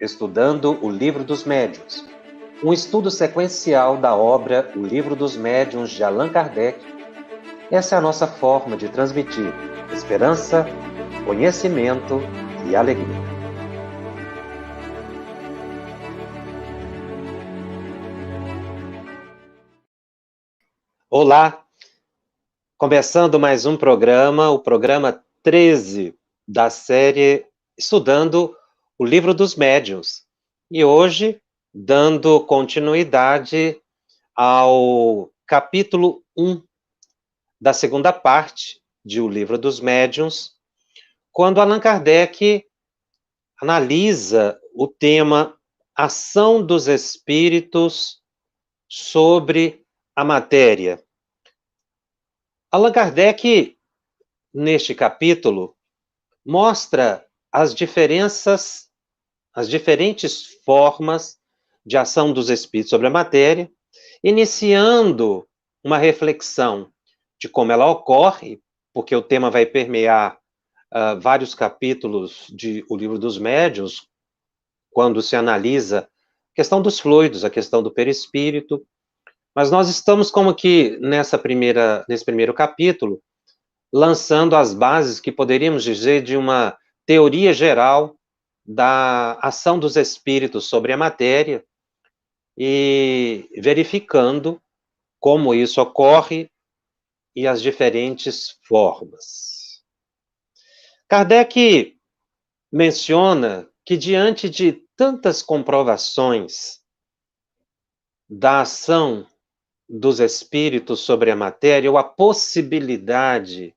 estudando o Livro dos Médiuns, um estudo sequencial da obra O Livro dos Médiuns de Allan Kardec. Essa é a nossa forma de transmitir esperança, conhecimento e alegria. Olá! Começando mais um programa, o programa 13 da série Estudando o Livro dos Médiuns. E hoje, dando continuidade ao capítulo 1 da segunda parte de O Livro dos Médiuns, quando Allan Kardec analisa o tema ação dos espíritos sobre a matéria. Allan Kardec, neste capítulo, mostra as diferentes formas de ação dos espíritos sobre a matéria, iniciando uma reflexão de como ela ocorre, porque o tema vai permear vários capítulos de O Livro dos Médiuns, quando se analisa a questão dos fluidos, a questão do perispírito. Mas nós estamos como que nesse primeiro capítulo, lançando as bases que poderíamos dizer de uma teoria geral da ação dos espíritos sobre a matéria e verificando como isso ocorre e as diferentes formas. Kardec menciona que diante de tantas comprovações da ação dos espíritos sobre a matéria, ou a possibilidade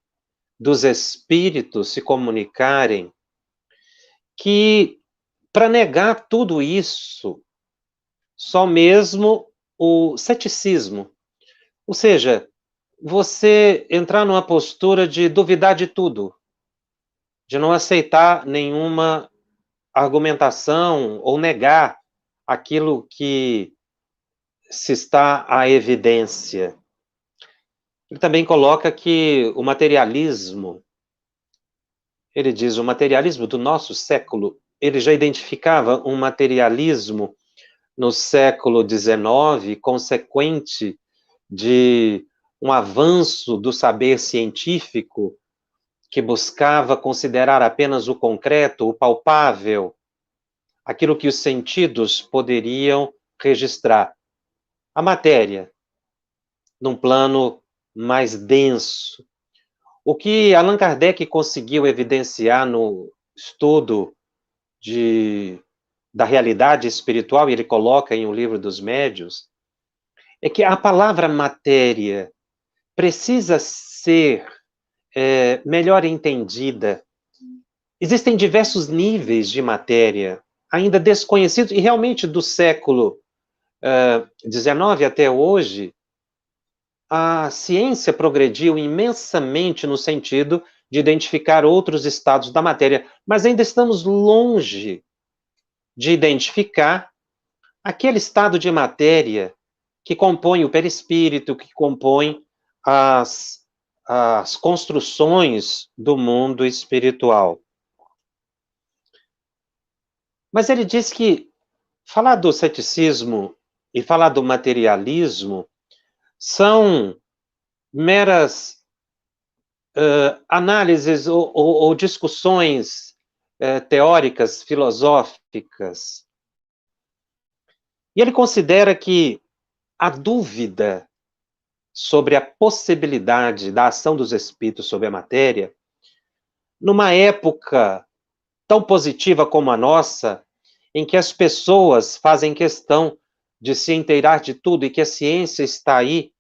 dos espíritos se comunicarem, que para negar tudo isso, só mesmo o ceticismo, ou seja, você entrar numa postura de duvidar de tudo, de não aceitar nenhuma argumentação ou negar aquilo que se está à evidência. Ele também coloca que o materialismo, ele diz, o materialismo do nosso século, ele já identificava um materialismo no século XIX, consequente de um avanço do saber científico que buscava considerar apenas o concreto, o palpável, aquilo que os sentidos poderiam registrar. A matéria, num plano mais denso. O que Allan Kardec conseguiu evidenciar no estudo da realidade espiritual, e ele coloca em O Livro dos Médiuns, é que a palavra matéria precisa ser melhor entendida. Existem diversos níveis de matéria ainda desconhecidos, e realmente do século XIX até hoje, a ciência progrediu imensamente no sentido de identificar outros estados da matéria, mas ainda estamos longe de identificar aquele estado de matéria que compõe o perispírito, que compõe as construções do mundo espiritual. Mas ele diz que falar do ceticismo e falar do materialismo são meras análises ou discussões teóricas, filosóficas. E ele considera que a dúvida sobre a possibilidade da ação dos espíritos sobre a matéria, numa época tão positiva como a nossa, em que as pessoas fazem questão de se inteirar de tudo e que a ciência está aí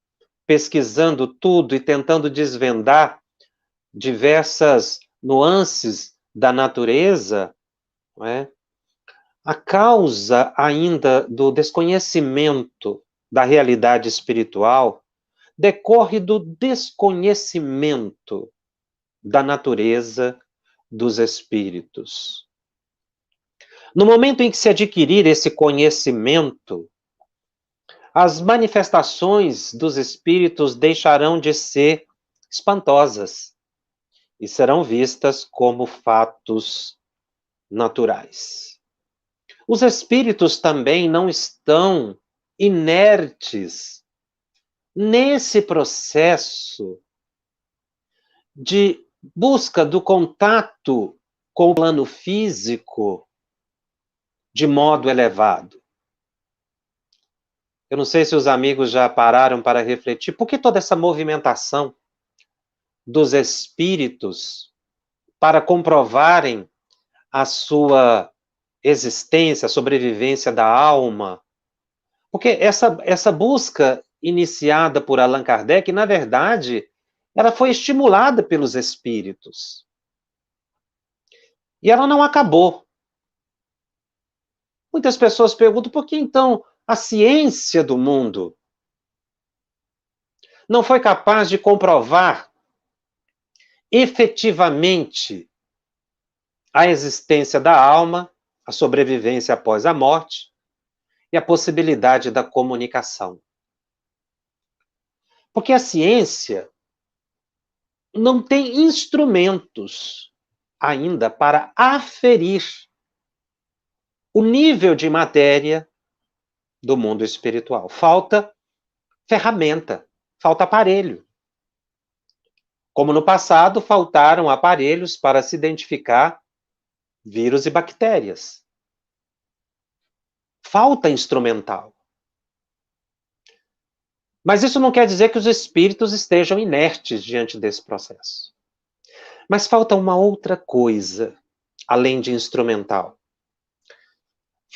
pesquisando tudo e tentando desvendar diversas nuances da natureza, não é? A causa ainda do desconhecimento da realidade espiritual decorre do desconhecimento da natureza dos espíritos. No momento em que se adquirir esse conhecimento, as manifestações dos espíritos deixarão de ser espantosas e serão vistas como fatos naturais. Os espíritos também não estão inertes nesse processo de busca do contato com o plano físico de modo elevado. Eu não sei se os amigos já pararam para refletir, por que toda essa movimentação dos espíritos para comprovarem a sua existência, a sobrevivência da alma? Porque essa busca iniciada por Allan Kardec, na verdade, ela foi estimulada pelos espíritos. E ela não acabou. Muitas pessoas perguntam por que então a ciência do mundo não foi capaz de comprovar efetivamente a existência da alma, a sobrevivência após a morte e a possibilidade da comunicação. Porque a ciência não tem instrumentos ainda para aferir o nível de matéria do mundo espiritual. Falta ferramenta, falta aparelho. Como no passado, faltaram aparelhos para se identificar vírus e bactérias. Falta instrumental. Mas isso não quer dizer que os espíritos estejam inertes diante desse processo. Mas falta uma outra coisa, além de instrumental.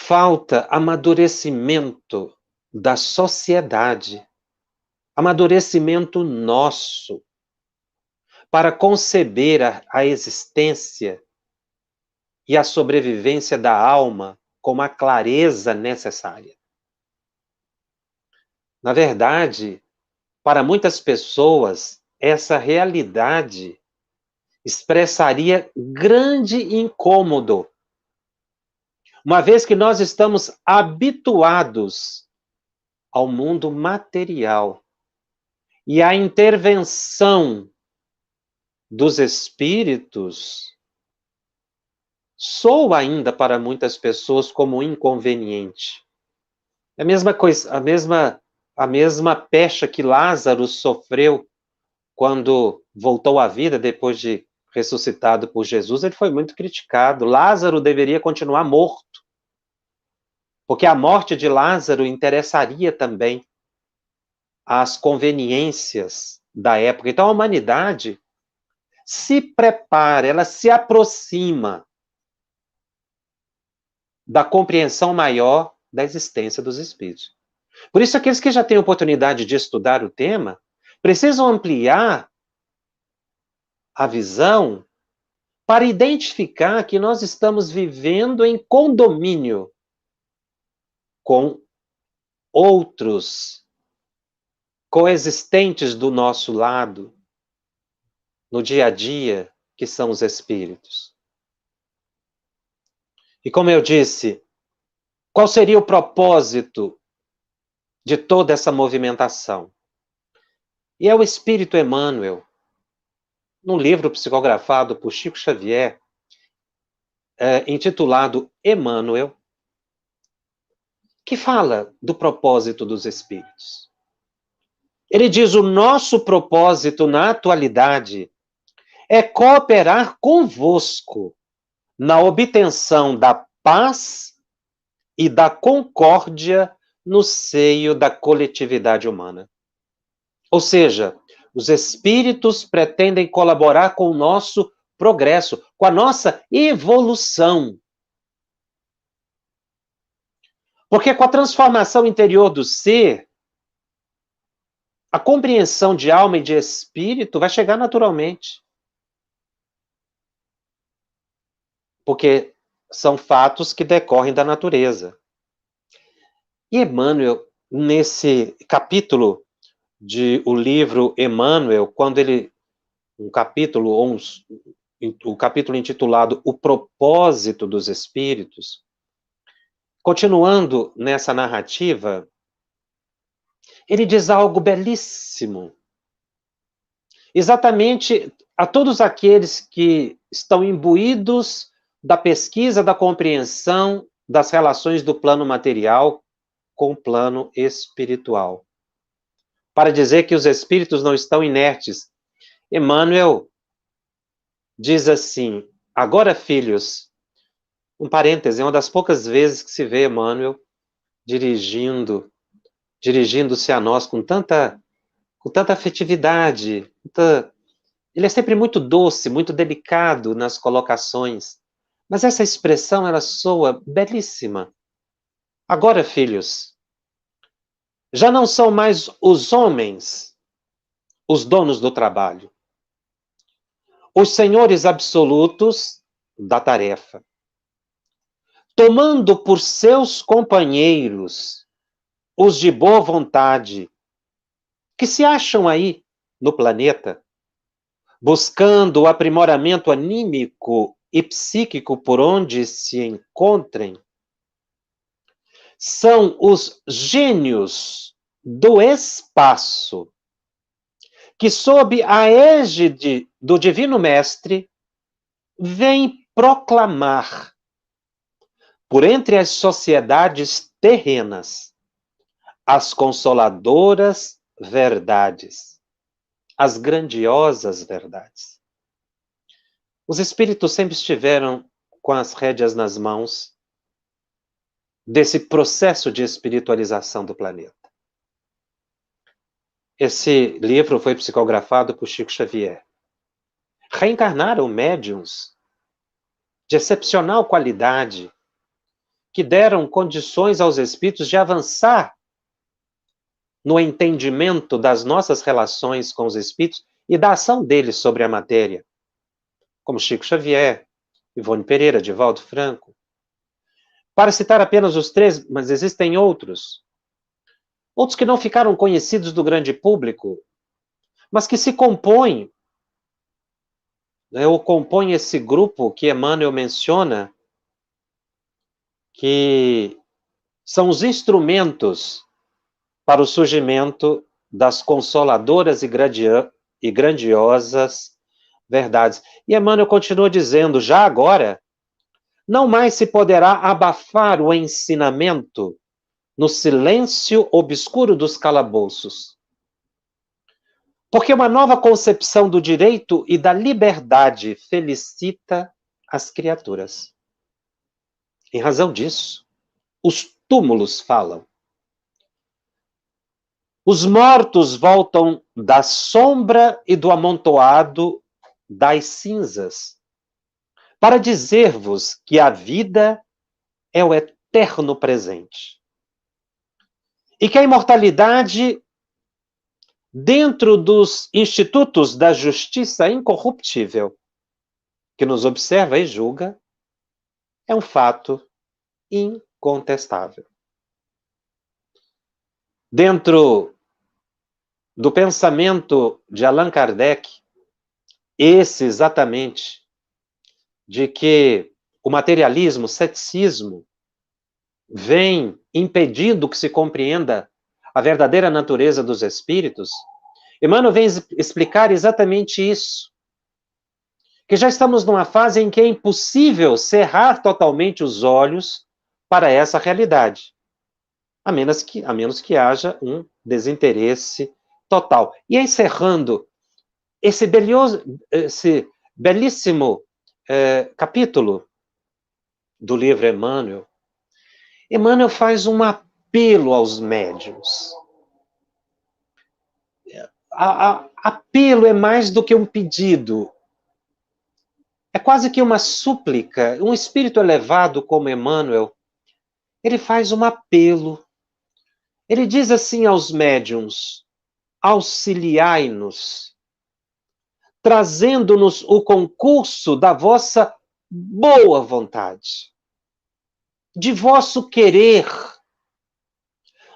Falta amadurecimento da sociedade, amadurecimento nosso, para conceber a existência e a sobrevivência da alma com a clareza necessária. Na verdade, para muitas pessoas, essa realidade expressaria grande incômodo, uma vez que nós estamos habituados ao mundo material e à intervenção dos espíritos soa ainda para muitas pessoas como inconveniente. É a mesma coisa, a mesma pecha que Lázaro sofreu quando voltou à vida depois de ressuscitado por Jesus. Ele foi muito criticado. Lázaro deveria continuar morto, porque a morte de Lázaro interessaria também às conveniências da época. Então a humanidade se prepara, ela se aproxima da compreensão maior da existência dos espíritos. Por isso, aqueles que já têm oportunidade de estudar o tema precisam ampliar a visão para identificar que nós estamos vivendo em condomínio com outros coexistentes do nosso lado, no dia a dia, que são os espíritos. E como eu disse, qual seria o propósito de toda essa movimentação? E é o Espírito Emmanuel, num livro psicografado por Chico Xavier, intitulado Emmanuel, que fala do propósito dos espíritos. Ele diz: o nosso propósito na atualidade é cooperar convosco na obtenção da paz e da concórdia no seio da coletividade humana. Ou seja, os espíritos pretendem colaborar com o nosso progresso, com a nossa evolução. Porque com a transformação interior do ser, a compreensão de alma e de espírito vai chegar naturalmente. Porque são fatos que decorrem da natureza. E Emmanuel, nesse capítulo o livro Emmanuel, quando ele, o capítulo intitulado O Propósito dos Espíritos, continuando nessa narrativa, ele diz algo belíssimo. Exatamente a todos aqueles que estão imbuídos da pesquisa, da compreensão das relações do plano material com o plano espiritual. Para dizer que os espíritos não estão inertes, Emmanuel diz assim: agora, filhos, um parêntese, é uma das poucas vezes que se vê Emmanuel dirigindo-se a nós com tanta afetividade. Ele é sempre muito doce, muito delicado nas colocações. Mas essa expressão, ela soa belíssima. Agora, filhos, já não são mais os homens os donos do trabalho, os senhores absolutos da tarefa, tomando por seus companheiros os de boa vontade, que se acham aí no planeta, buscando o aprimoramento anímico e psíquico por onde se encontrem, são os gênios do espaço, que sob a égide do Divino Mestre, vêm proclamar, por entre as sociedades terrenas, as consoladoras verdades, as grandiosas verdades. Os espíritos sempre estiveram com as rédeas nas mãos desse processo de espiritualização do planeta. Esse livro foi psicografado por Chico Xavier. Reencarnaram médiuns de excepcional qualidade, que deram condições aos espíritos de avançar no entendimento das nossas relações com os espíritos e da ação deles sobre a matéria, como Chico Xavier, Ivone Pereira, Divaldo Franco. Para citar apenas os três, mas existem outros. Outros que não ficaram conhecidos do grande público, mas que se compõem, ou compõem esse grupo que Emmanuel menciona, que são os instrumentos para o surgimento das consoladoras e grandiosas verdades. E Emmanuel continua dizendo, já agora, não mais se poderá abafar o ensinamento no silêncio obscuro dos calabouços. Porque uma nova concepção do direito e da liberdade felicita as criaturas. Em razão disso, os túmulos falam. Os mortos voltam da sombra e do amontoado das cinzas, para dizer-vos que a vida é o eterno presente. E que a imortalidade, dentro dos institutos da justiça incorruptível, que nos observa e julga, é um fato incontestável. Dentro do pensamento de Allan Kardec, esse exatamente, de que o materialismo, o ceticismo, vem impedindo que se compreenda a verdadeira natureza dos espíritos, Emmanuel vem explicar exatamente isso. Que já estamos numa fase em que é impossível cerrar totalmente os olhos para essa realidade, a menos que haja um desinteresse total. E encerrando esse belíssimo capítulo do livro Emmanuel, Emmanuel faz um apelo aos médiuns. Apelo é mais do que um pedido. É quase que uma súplica. Um espírito elevado como Emmanuel, ele faz um apelo. Ele diz assim aos médiuns: auxiliai-nos, trazendo-nos o concurso da vossa boa vontade, de vosso querer.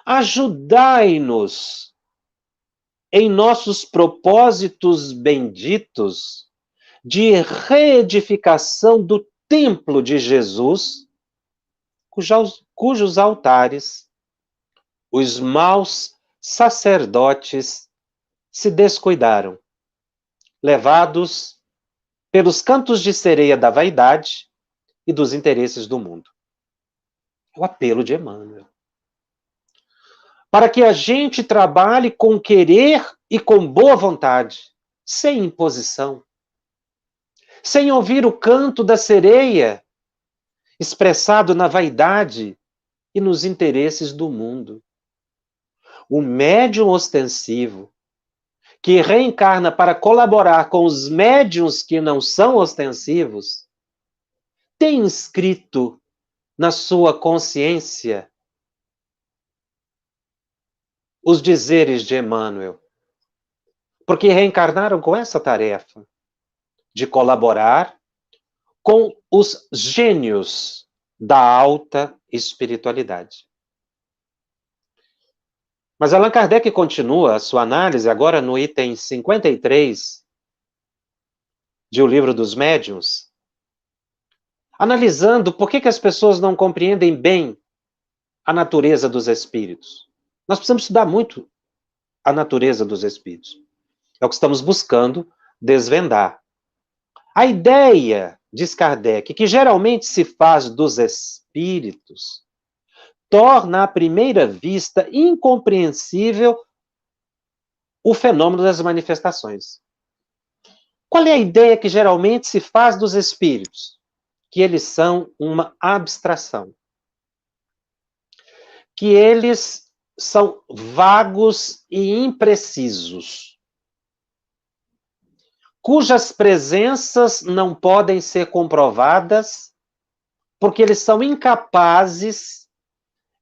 Ajudai-nos em nossos propósitos benditos de reedificação do templo de Jesus, cujos altares os maus sacerdotes se descuidaram, levados pelos cantos de sereia da vaidade e dos interesses do mundo. É o apelo de Emmanuel. Para que a gente trabalhe com querer e com boa vontade, sem imposição, sem ouvir o canto da sereia, expressado na vaidade e nos interesses do mundo. O médium ostensivo, que reencarna para colaborar com os médiuns que não são ostensivos, tem inscrito na sua consciência os dizeres de Emmanuel, porque reencarnaram com essa tarefa de colaborar com os gênios da alta espiritualidade. Mas Allan Kardec continua a sua análise agora no item 53 de O Livro dos Médiuns, analisando por que as pessoas não compreendem bem a natureza dos espíritos. Nós precisamos estudar muito a natureza dos espíritos. É o que estamos buscando desvendar. A ideia, diz Kardec, que geralmente se faz dos espíritos, torna à primeira vista incompreensível o fenômeno das manifestações. Qual é a ideia que geralmente se faz dos espíritos? Que eles são uma abstração. Que eles são vagos e imprecisos, cujas presenças não podem ser comprovadas, porque eles são incapazes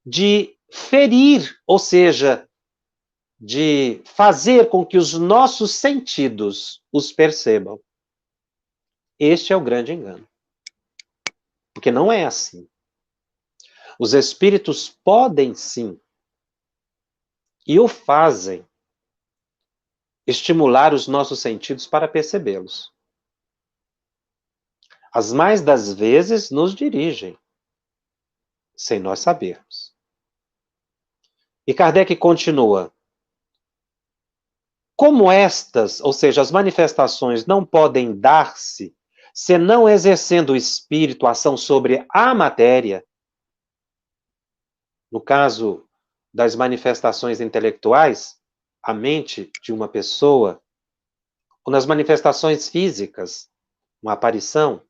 de ferir, ou seja, de fazer com que os nossos sentidos os percebam. Este é o grande engano. Porque não é assim. Os espíritos podem sim, e o fazem, estimular os nossos sentidos para percebê-los. As mais das vezes nos dirigem, sem nós sabermos. E Kardec continua: como estas, ou seja, as manifestações não podem dar-se senão exercendo o espírito ação sobre a matéria, no caso das manifestações intelectuais, a mente de uma pessoa, ou nas manifestações físicas, uma aparição.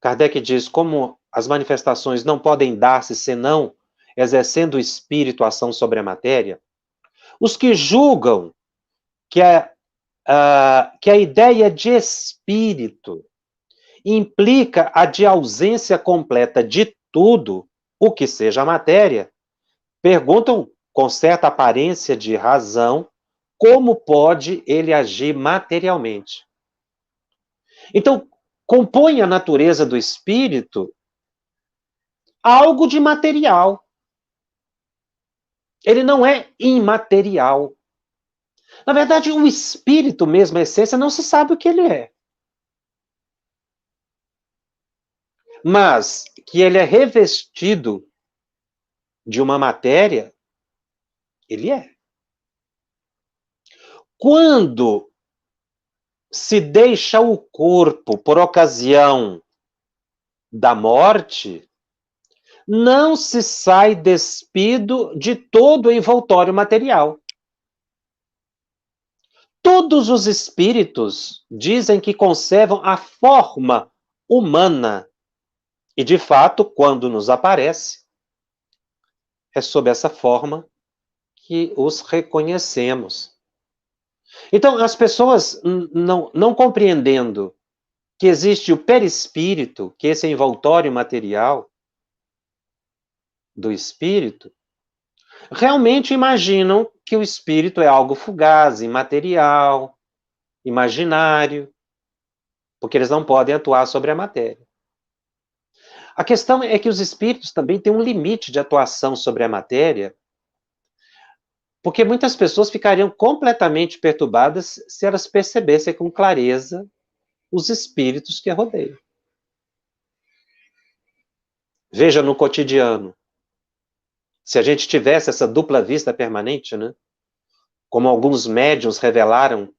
Kardec diz, como as manifestações não podem dar-se senão exercendo o espírito ação sobre a matéria, os que julgam que a ideia de espírito implica a de ausência completa de tudo o que seja matéria, perguntam com certa aparência de razão como pode ele agir materialmente. Então, compõe a natureza do espírito algo de material. Ele não é imaterial. Na verdade, o espírito mesmo, a essência, não se sabe o que ele é. Mas que ele é revestido de uma matéria, ele é. Quando se deixa o corpo por ocasião da morte, não se sai despido de todo o envoltório material. Todos os espíritos dizem que conservam a forma humana. E, de fato, quando nos aparece, é sob essa forma que os reconhecemos. Então, as pessoas não compreendendo que existe o perispírito, que esse envoltório material do espírito, realmente imaginam que o espírito é algo fugaz, imaterial, imaginário, porque eles não podem atuar sobre a matéria. A questão é que os espíritos também têm um limite de atuação sobre a matéria, porque muitas pessoas ficariam completamente perturbadas se elas percebessem com clareza os espíritos que a rodeiam. Veja no cotidiano. Se a gente tivesse essa dupla vista permanente, né? Como alguns médiuns revelaram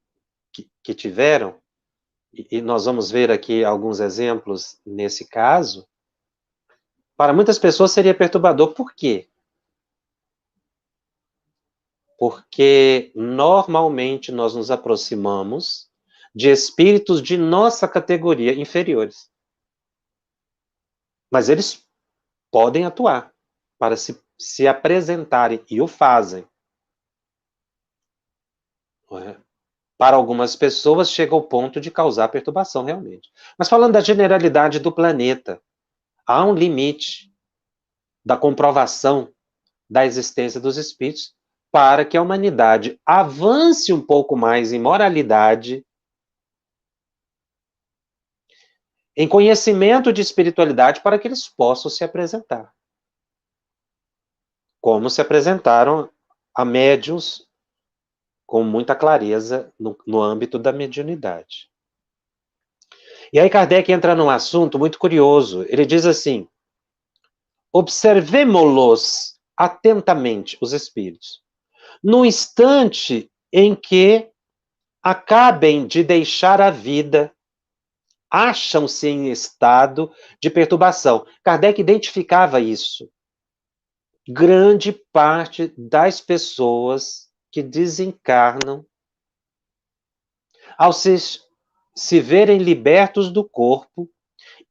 que tiveram, e nós vamos ver aqui alguns exemplos nesse caso, para muitas pessoas seria perturbador. Por quê? Porque normalmente nós nos aproximamos de espíritos de nossa categoria inferiores. Mas eles podem atuar para se apresentarem, e o fazem. Não é? Para algumas pessoas chega ao ponto de causar perturbação realmente. Mas falando da generalidade do planeta, há um limite da comprovação da existência dos espíritos para que a humanidade avance um pouco mais em moralidade, em conhecimento de espiritualidade, para que eles possam se apresentar. Como se apresentaram a médiuns com muita clareza no âmbito da mediunidade. E aí Kardec entra num assunto muito curioso. Ele diz assim: observemo-los atentamente, os espíritos, no instante em que acabem de deixar a vida, acham-se em estado de perturbação. Kardec identificava isso. Grande parte das pessoas que desencarnam, ao se verem libertos do corpo,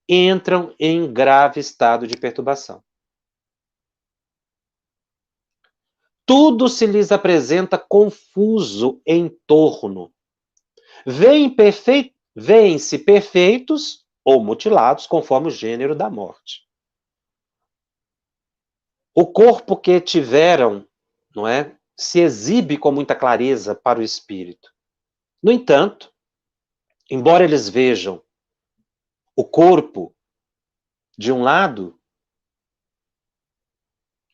entram em grave estado de perturbação. Tudo se lhes apresenta confuso em torno. Veem-se perfeitos ou mutilados, conforme o gênero da morte. O corpo que tiveram, não é, se exibe com muita clareza para o espírito. No entanto, embora eles vejam o corpo de um lado,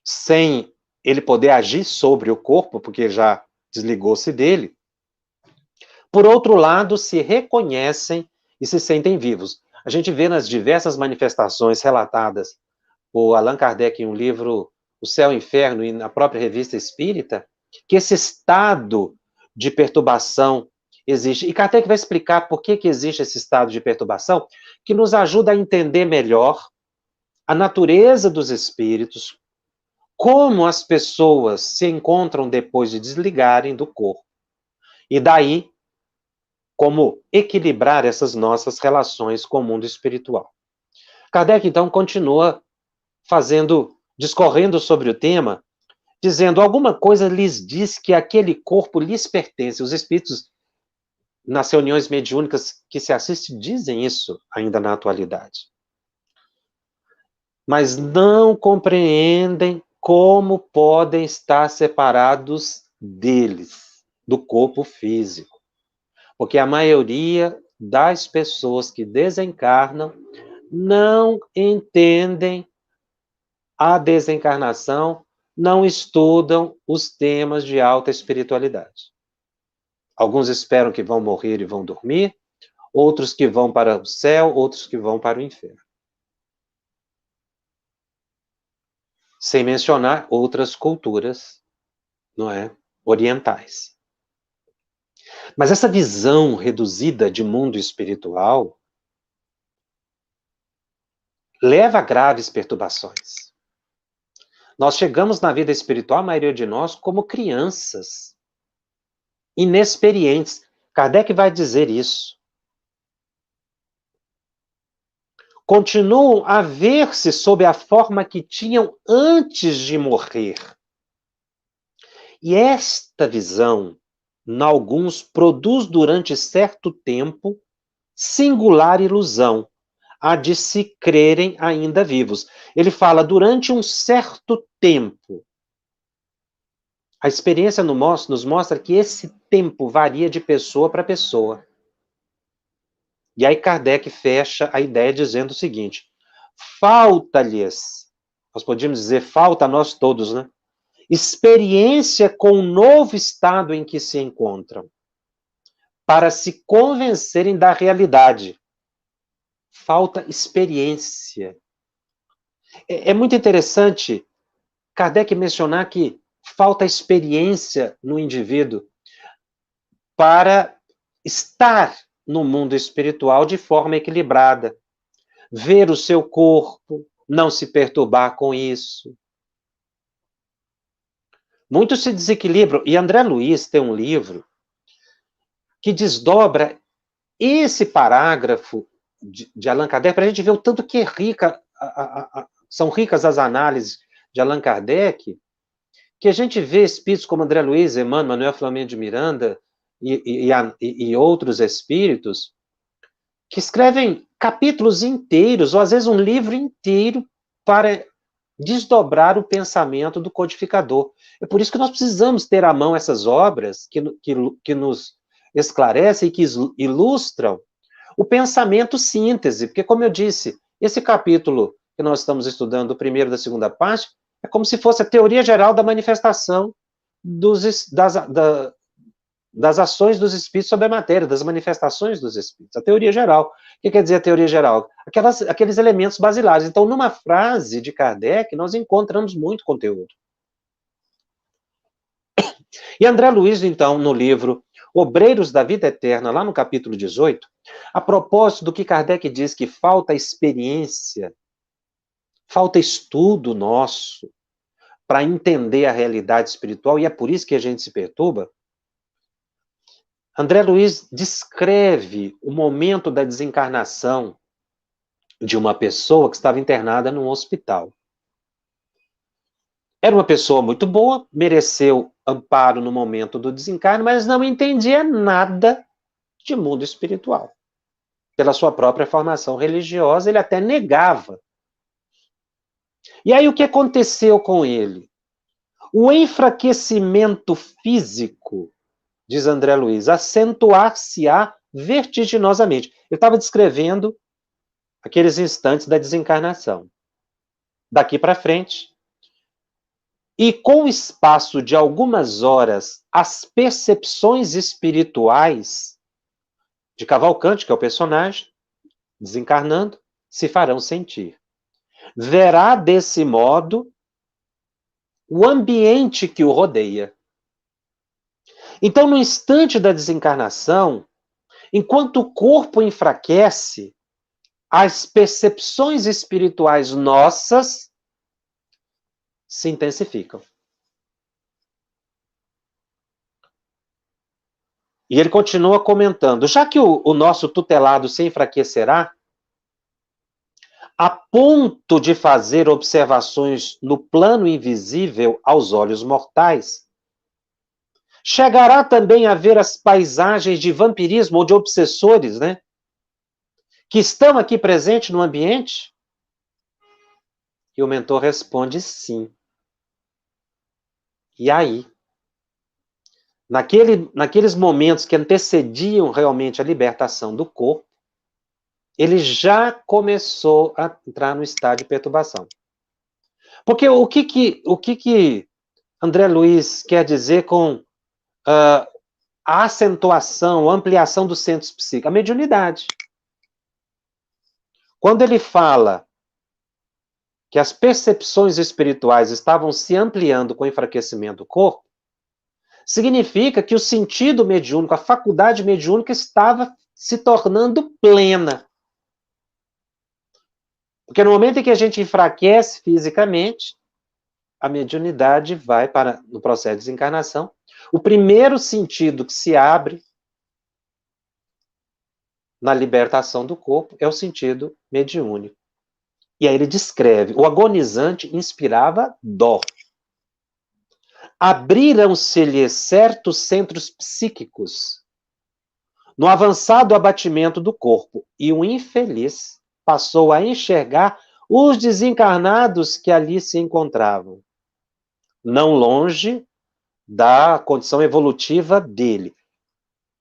sem ele poder agir sobre o corpo, porque já desligou-se dele, por outro lado, se reconhecem e se sentem vivos. A gente vê nas diversas manifestações relatadas por Allan Kardec em um livro, O Céu e o Inferno, e na própria Revista Espírita, que esse estado de perturbação existe. E Kardec vai explicar por que existe esse estado de perturbação, que nos ajuda a entender melhor a natureza dos espíritos, como as pessoas se encontram depois de desligarem do corpo. E daí, como equilibrar essas nossas relações com o mundo espiritual. Kardec, então, continua discorrendo sobre o tema, dizendo: alguma coisa lhes diz que aquele corpo lhes pertence. Os espíritos, nas reuniões mediúnicas que se assiste, dizem isso ainda na atualidade. Mas não compreendem como podem estar separados deles, do corpo físico. Porque a maioria das pessoas que desencarnam não entendem a desencarnação, não estudam os temas de alta espiritualidade. Alguns esperam que vão morrer e vão dormir, outros que vão para o céu, outros que vão para o inferno. Sem mencionar outras culturas, não é, orientais. Mas essa visão reduzida de mundo espiritual leva a graves perturbações. Nós chegamos na vida espiritual, a maioria de nós, como crianças, inexperientes. Kardec vai dizer isso. Continuam a ver-se sob a forma que tinham antes de morrer. E esta visão, em alguns, produz durante certo tempo singular ilusão, a de se crerem ainda vivos. Ele fala durante um certo tempo. A experiência nos mostra que esse tempo varia de pessoa para pessoa. E aí Kardec fecha a ideia dizendo o seguinte: falta-lhes, nós podíamos dizer falta a nós todos, né? Experiência com o novo estado em que se encontram, para se convencerem da realidade. Falta experiência. É muito interessante Kardec mencionar que falta experiência no indivíduo para estar no mundo espiritual de forma equilibrada. Ver o seu corpo, não se perturbar com isso. Muitos se desequilibram. E André Luiz tem um livro que desdobra esse parágrafo de Allan Kardec para a gente ver o tanto que é rica, são ricas as análises de Allan Kardec, que a gente vê espíritos como André Luiz, Emmanuel, Manuel Flamengo de Miranda e outros espíritos que escrevem capítulos inteiros, ou às vezes um livro inteiro, para desdobrar o pensamento do codificador. É por isso que nós precisamos ter à mão essas obras que nos esclarecem e que ilustram o pensamento síntese, porque, como eu disse, esse capítulo que nós estamos estudando, o primeiro da segunda parte, é como se fosse a teoria geral da manifestação das ações dos espíritos sobre a matéria, das manifestações dos espíritos, a teoria geral. O que quer dizer a teoria geral? Aqueles elementos basilares. Então, numa frase de Kardec, nós encontramos muito conteúdo. E André Luiz, então, no livro Obreiros da Vida Eterna, lá no capítulo 18, a propósito do que Kardec diz que falta experiência, falta estudo nosso para entender a realidade espiritual, e é por isso que a gente se perturba, André Luiz descreve o momento da desencarnação de uma pessoa que estava internada num hospital. Era uma pessoa muito boa, mereceu amparo no momento do desencarne, mas não entendia nada de mundo espiritual. Pela sua própria formação religiosa, ele até negava. E aí o que aconteceu com ele? O enfraquecimento físico, diz André Luiz, acentuar-se-á vertiginosamente. Ele estava descrevendo aqueles instantes da desencarnação. Daqui para frente, e com o espaço de algumas horas, as percepções espirituais de Cavalcante, que é o personagem, desencarnando, se farão sentir. Verá desse modo o ambiente que o rodeia. Então, no instante da desencarnação, enquanto o corpo enfraquece, as percepções espirituais nossas se intensificam. E ele continua comentando, já que o nosso tutelado se enfraquecerá, a ponto de fazer observações no plano invisível aos olhos mortais, chegará também a ver as paisagens de vampirismo ou de obsessores, né? Que estão aqui presentes no ambiente? E o mentor responde sim. E aí? Naqueles momentos que antecediam realmente a libertação do corpo, ele já começou a entrar no estado de perturbação. Porque o que André Luiz quer dizer com a acentuação, a ampliação dos centros psíquicos? A mediunidade. Quando ele fala que as percepções espirituais estavam se ampliando com o enfraquecimento do corpo, significa que o sentido mediúnico, a faculdade mediúnica estava se tornando plena. Porque no momento em que a gente enfraquece fisicamente, a mediunidade vai para, no processo de desencarnação, o primeiro sentido que se abre na libertação do corpo é o sentido mediúnico. E aí ele descreve, o agonizante inspirava dó. Abriram-se-lhe certos centros psíquicos no avançado abatimento do corpo, e o infeliz passou a enxergar os desencarnados que ali se encontravam, não longe da condição evolutiva dele.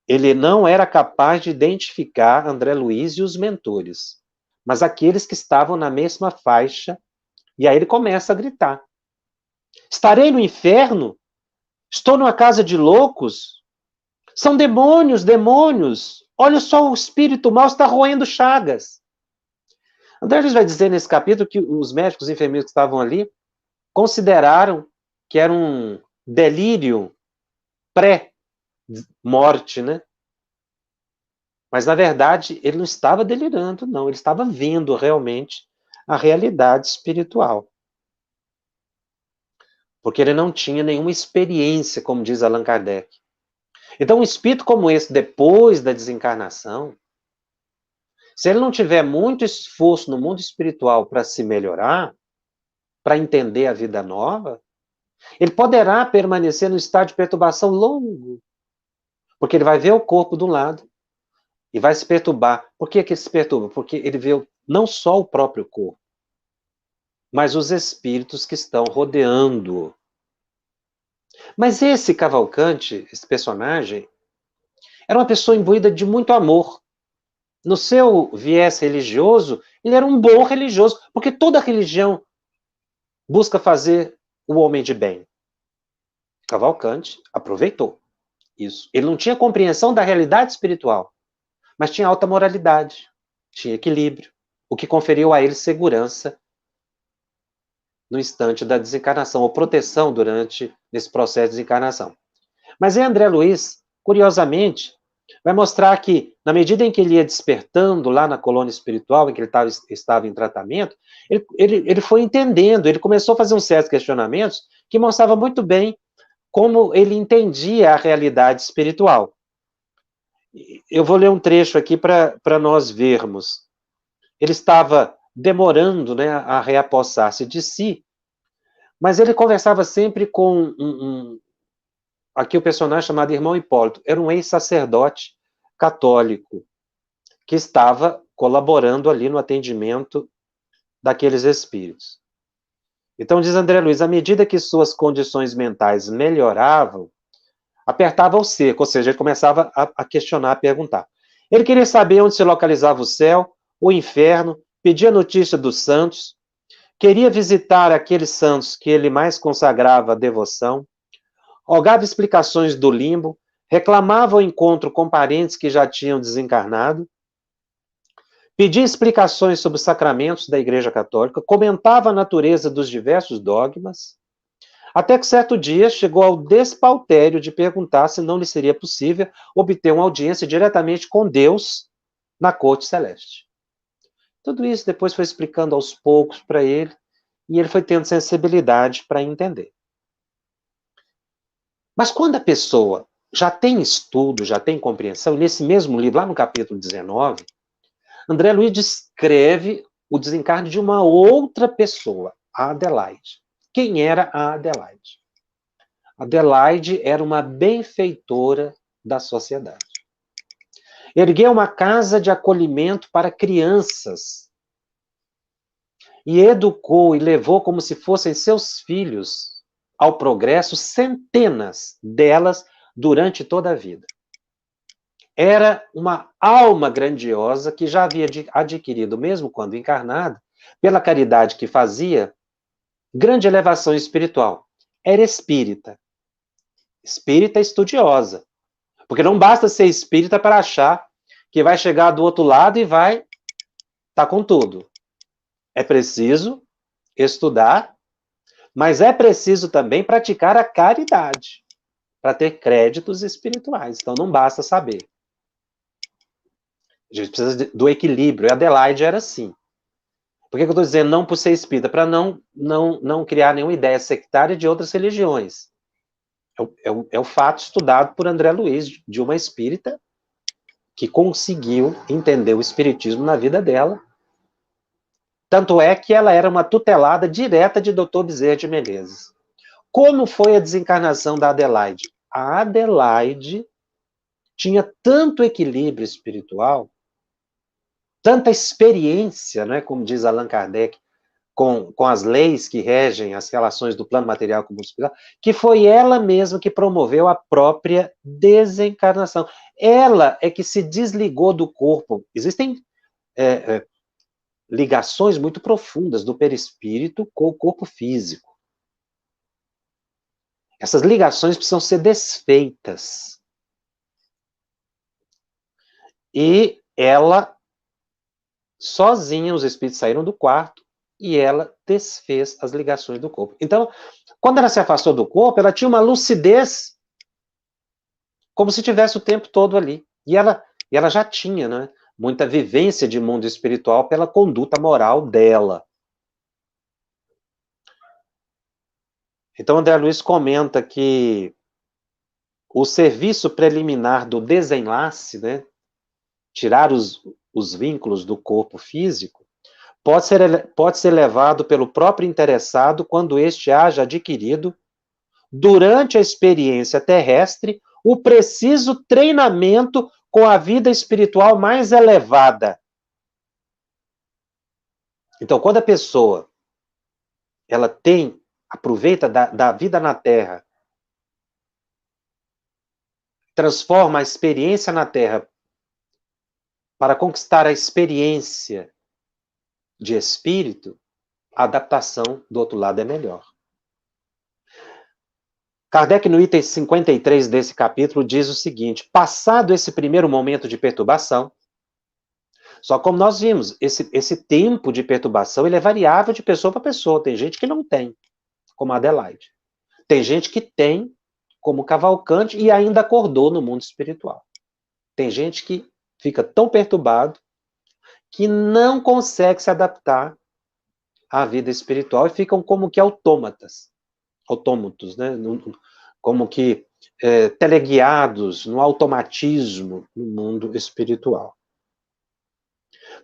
Ele não era capaz de identificar André Luiz e os mentores, mas aqueles que estavam na mesma faixa, e aí ele começa a gritar. Estarei no inferno? Estou numa casa de loucos? São demônios, demônios! Olha só, o espírito mau está roendo chagas. André Luiz vai dizer nesse capítulo que os médicos e enfermeiros que estavam ali consideraram que era um delírio pré-morte, né? Mas, na verdade, ele não estava delirando, não. Ele estava vendo realmente a realidade espiritual. Porque ele não tinha nenhuma experiência, como diz Allan Kardec. Então, um espírito como esse, depois da desencarnação, se ele não tiver muito esforço no mundo espiritual para se melhorar, para entender a vida nova, ele poderá permanecer no estado de perturbação longo. Porque ele vai ver o corpo de um lado e vai se perturbar. Por que ele se perturba? Porque ele vê não só o próprio corpo, mas os espíritos que estão rodeando-o. Mas esse Cavalcante, esse personagem, era uma pessoa imbuída de muito amor. No seu viés religioso, ele era um bom religioso, porque toda religião busca fazer o homem de bem. Cavalcante aproveitou isso. Ele não tinha compreensão da realidade espiritual, mas tinha alta moralidade, tinha equilíbrio, o que conferiu a ele segurança no instante da desencarnação, ou proteção durante esse processo de desencarnação. Mas em André Luiz, curiosamente, vai mostrar que, na medida em que ele ia despertando lá na colônia espiritual, em que ele estava em tratamento, ele foi entendendo, ele começou a fazer uns certos questionamentos que mostravam muito bem como ele entendia a realidade espiritual. Eu vou ler um trecho aqui para nós vermos. Ele estava demorando, né, a reapossar-se de si, mas ele conversava sempre com aqui o personagem chamado Irmão Hipólito. Era um ex-sacerdote católico que estava colaborando ali no atendimento daqueles espíritos. Então, diz André Luiz, à medida que suas condições mentais melhoravam, apertava o cerco, ou seja, ele começava a questionar, a perguntar. Ele queria saber onde se localizava o céu, o inferno, pedia notícia dos santos, queria visitar aqueles santos que ele mais consagrava a devoção, rogava explicações do limbo, reclamava o encontro com parentes que já tinham desencarnado, pedia explicações sobre os sacramentos da Igreja Católica, comentava a natureza dos diversos dogmas, até que certo dia chegou ao despautério de perguntar se não lhe seria possível obter uma audiência diretamente com Deus na corte celeste. Tudo isso depois foi explicando aos poucos para ele, e ele foi tendo sensibilidade para entender. Mas quando a pessoa já tem estudo, já tem compreensão, nesse mesmo livro, lá no capítulo 19, André Luiz descreve o desencarne de uma outra pessoa, a Adelaide. Quem era a Adelaide? Adelaide era uma benfeitora da sociedade. Ergueu uma casa de acolhimento para crianças e educou e levou como se fossem seus filhos ao progresso centenas delas durante toda a vida. Era uma alma grandiosa que já havia adquirido, mesmo quando encarnada, pela caridade que fazia, grande elevação espiritual. Era espírita. Espírita estudiosa. Porque não basta ser espírita para achar que vai chegar do outro lado e vai estar com tudo. É preciso estudar, mas é preciso também praticar a caridade para ter créditos espirituais. Então não basta saber. A gente precisa do equilíbrio. E Adelaide era assim. Por que eu estou dizendo não por ser espírita? Para não criar nenhuma ideia sectária de outras religiões. É o fato estudado por André Luiz, de uma espírita que conseguiu entender o espiritismo na vida dela. Tanto é que ela era uma tutelada direta de Dr. Bezerra de Menezes. Como foi a desencarnação da Adelaide? A Adelaide tinha tanto equilíbrio espiritual, tanta experiência, né, como diz Allan Kardec, com as leis que regem as relações do plano material com o mundo espiritual, que foi ela mesma que promoveu a própria desencarnação. Ela é que se desligou do corpo. Existem ligações muito profundas do perispírito com o corpo físico. Essas ligações precisam ser desfeitas. E ela, sozinha, os espíritos saíram do quarto e ela desfez as ligações do corpo. Então, quando ela se afastou do corpo, ela tinha uma lucidez como se tivesse o tempo todo ali. E ela E ela já tinha, né, muita vivência de mundo espiritual pela conduta moral dela. Então, André Luiz comenta que o serviço preliminar do desenlace, né, tirar os vínculos do corpo físico, pode ser levado pelo próprio interessado quando este haja adquirido, durante a experiência terrestre, o preciso treinamento com a vida espiritual mais elevada. Então, quando a pessoa ela aproveita da vida na Terra, transforma a experiência na Terra para conquistar a experiência de espírito, a adaptação do outro lado é melhor. Kardec, no item 53 desse capítulo, diz o seguinte: passado esse primeiro momento de perturbação, só como nós vimos, esse tempo de perturbação ele é variável de pessoa para pessoa. Tem gente que não tem, como a Adelaide. Tem gente que tem, como Cavalcante, e ainda acordou no mundo espiritual. Tem gente que fica tão perturbado que não consegue se adaptar à vida espiritual e ficam como que autômatos, né? Como que teleguiados no automatismo no mundo espiritual.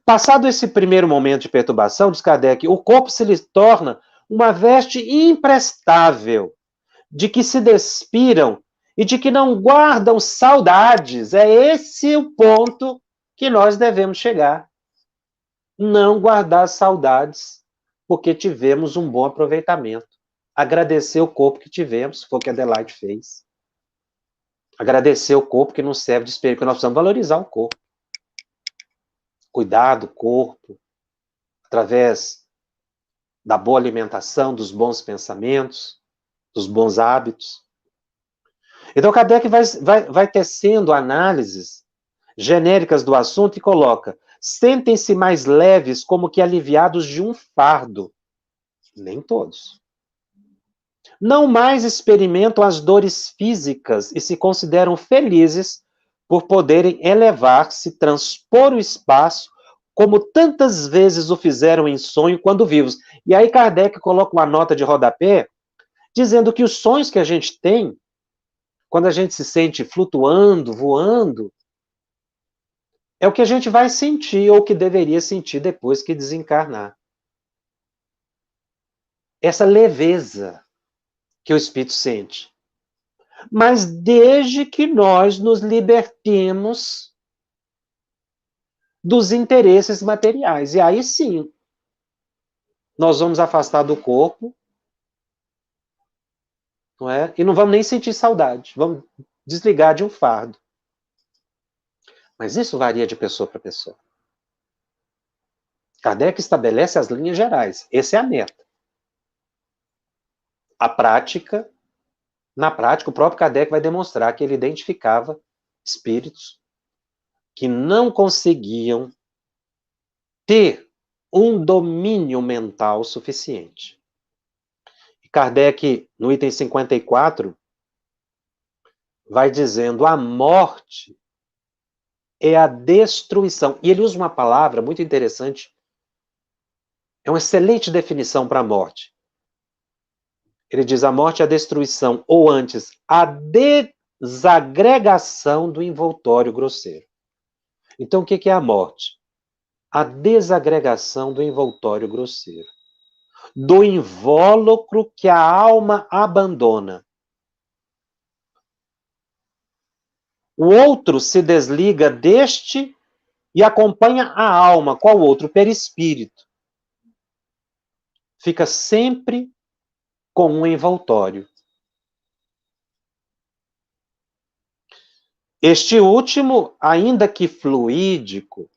Passado esse primeiro momento de perturbação, diz Kardec, o corpo se lhe torna uma veste imprestável, de que se despiram e de que não guardam saudades. É esse o ponto que nós devemos chegar. Não guardar saudades, porque tivemos um bom aproveitamento. Agradecer o corpo que tivemos, foi o que a Adelaide fez. Agradecer o corpo que nos serve de espelho, porque nós precisamos valorizar o corpo. Cuidar do corpo, através da boa alimentação, dos bons pensamentos, dos bons hábitos. Então, Kardec vai tecendo análises genéricas do assunto e coloca: sentem-se mais leves, como que aliviados de um fardo. Nem todos. Não mais experimentam as dores físicas e se consideram felizes por poderem elevar-se, transpor o espaço, como tantas vezes o fizeram em sonho quando vivos. E aí Kardec coloca uma nota de rodapé, dizendo que os sonhos que a gente tem, quando a gente se sente flutuando, voando, é o que a gente vai sentir, ou que deveria sentir depois que desencarnar. Essa leveza que o espírito sente. Mas desde que nós nos libertemos dos interesses materiais. E aí sim, nós vamos afastar do corpo, não é? E não vamos nem sentir saudade. Vamos desligar de um fardo. Mas isso varia de pessoa para pessoa. Kardec estabelece as linhas gerais. Essa é a meta. A prática, na prática, o próprio Kardec vai demonstrar que ele identificava espíritos que não conseguiam ter um domínio mental suficiente. E Kardec, no item 54, vai dizendo: a morte é a destruição. E ele usa uma palavra muito interessante, é uma excelente definição para a morte. Ele diz: a morte é a destruição, ou antes, a desagregação do envoltório grosseiro. Então, o que é a morte? A desagregação do envoltório grosseiro, do invólucro que a alma abandona. O outro se desliga deste e acompanha a alma. Qual outro? O perispírito. Fica sempre com um envoltório. Este último, ainda que fluídico,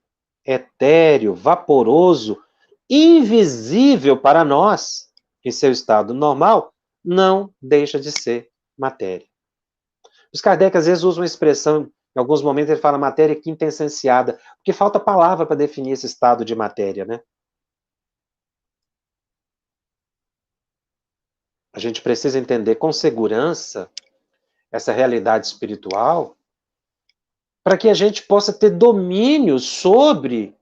etéreo, vaporoso, invisível para nós, em seu estado normal, não deixa de ser matéria. Os Kardec às vezes usam uma expressão, em alguns momentos ele fala matéria quintessenciada, porque falta palavra para definir esse estado de matéria, né? A gente precisa entender com segurança essa realidade espiritual para que a gente possa ter domínio sobre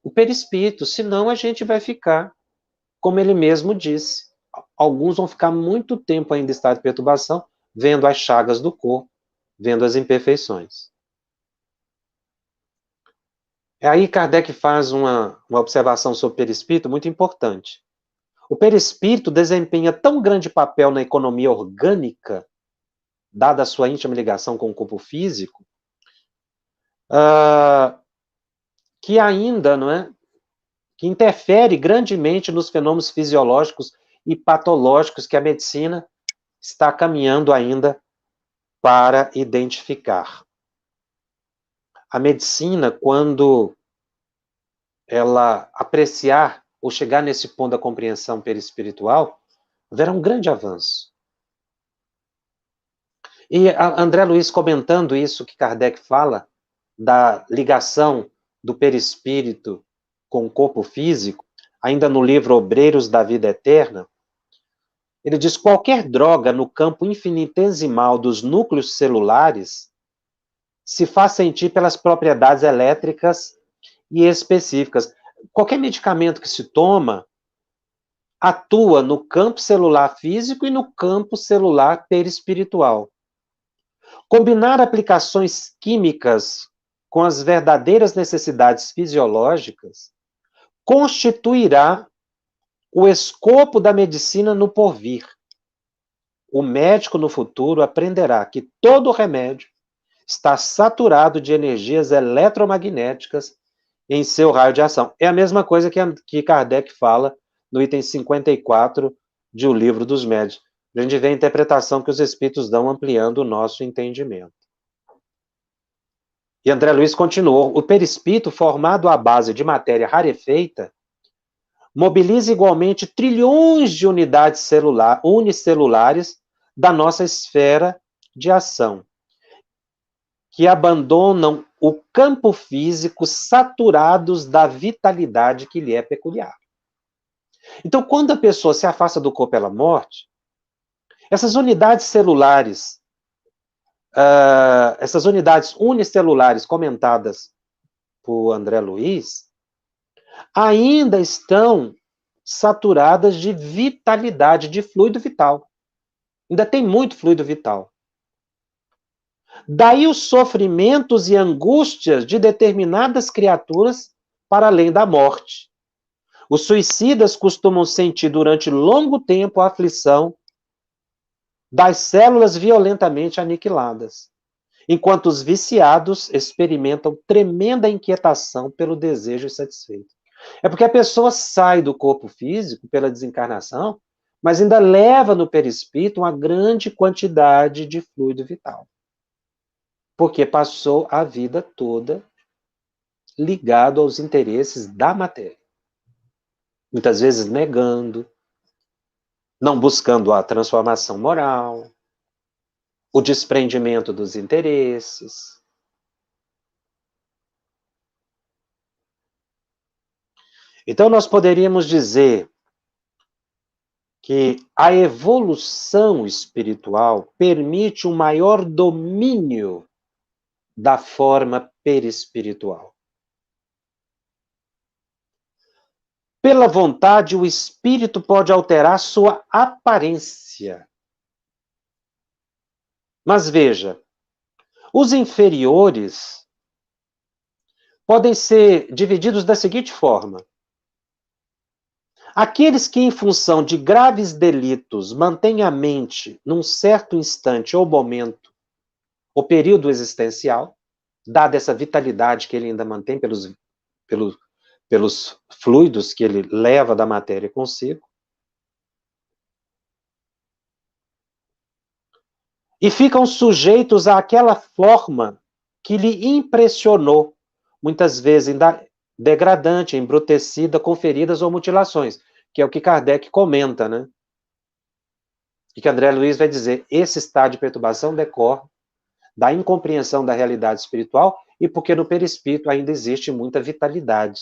o perispírito, senão a gente vai ficar, como ele mesmo disse, alguns vão ficar muito tempo ainda em estado de perturbação, vendo as chagas do corpo, vendo as imperfeições. Aí Kardec faz uma observação sobre o perispírito muito importante. O perispírito desempenha tão grande papel na economia orgânica, dada a sua íntima ligação com o corpo físico, que ainda, não é, que interfere grandemente nos fenômenos fisiológicos e patológicos que a medicina está caminhando ainda para identificar. A medicina, quando ela apreciar ou chegar nesse ponto da compreensão perispiritual, haverá um grande avanço. E André Luiz comentando isso que Kardec fala, da ligação do perispírito com o corpo físico, ainda no livro Obreiros da Vida Eterna, ele diz: qualquer droga no campo infinitesimal dos núcleos celulares se faz sentir pelas propriedades elétricas e específicas. Qualquer medicamento que se toma atua no campo celular físico e no campo celular perispiritual. Combinar aplicações químicas com as verdadeiras necessidades fisiológicas constituirá o escopo da medicina no porvir. O médico no futuro aprenderá que todo remédio está saturado de energias eletromagnéticas em seu raio de ação. É a mesma coisa que Kardec fala no item 54 de O Livro dos Médiuns. A gente vê a interpretação que os espíritos dão ampliando o nosso entendimento. E André Luiz continuou: o perispírito, formado à base de matéria rarefeita, mobiliza igualmente trilhões de unidades unicelulares da nossa esfera de ação, que abandonam o campo físico saturados da vitalidade que lhe é peculiar. Então, quando a pessoa se afasta do corpo pela morte, essas unidades celulares, essas unidades unicelulares comentadas por André Luiz, ainda estão saturadas de vitalidade, de fluido vital. Ainda tem muito fluido vital. Daí os sofrimentos e angústias de determinadas criaturas para além da morte. Os suicidas costumam sentir durante longo tempo a aflição das células violentamente aniquiladas, enquanto os viciados experimentam tremenda inquietação pelo desejo insatisfeito. É porque a pessoa sai do corpo físico pela desencarnação, mas ainda leva no perispírito uma grande quantidade de fluido vital. Porque passou a vida toda ligado aos interesses da matéria. Muitas vezes negando, não buscando a transformação moral, o desprendimento dos interesses. Então, nós poderíamos dizer que a evolução espiritual permite um maior domínio da forma perispiritual. Pela vontade, o espírito pode alterar sua aparência. Mas veja, os inferiores podem ser divididos da seguinte forma: aqueles que, em função de graves delitos, mantêm a mente num certo instante ou momento, ou período existencial, dada essa vitalidade que ele ainda mantém pelos fluidos que ele leva da matéria consigo, e ficam sujeitos àquela forma que lhe impressionou, muitas vezes degradante, embrutecida, com feridas ou mutilações, que é o que Kardec comenta, né? E que André Luiz vai dizer: esse estado de perturbação decorre da incompreensão da realidade espiritual e porque no perispírito ainda existe muita vitalidade.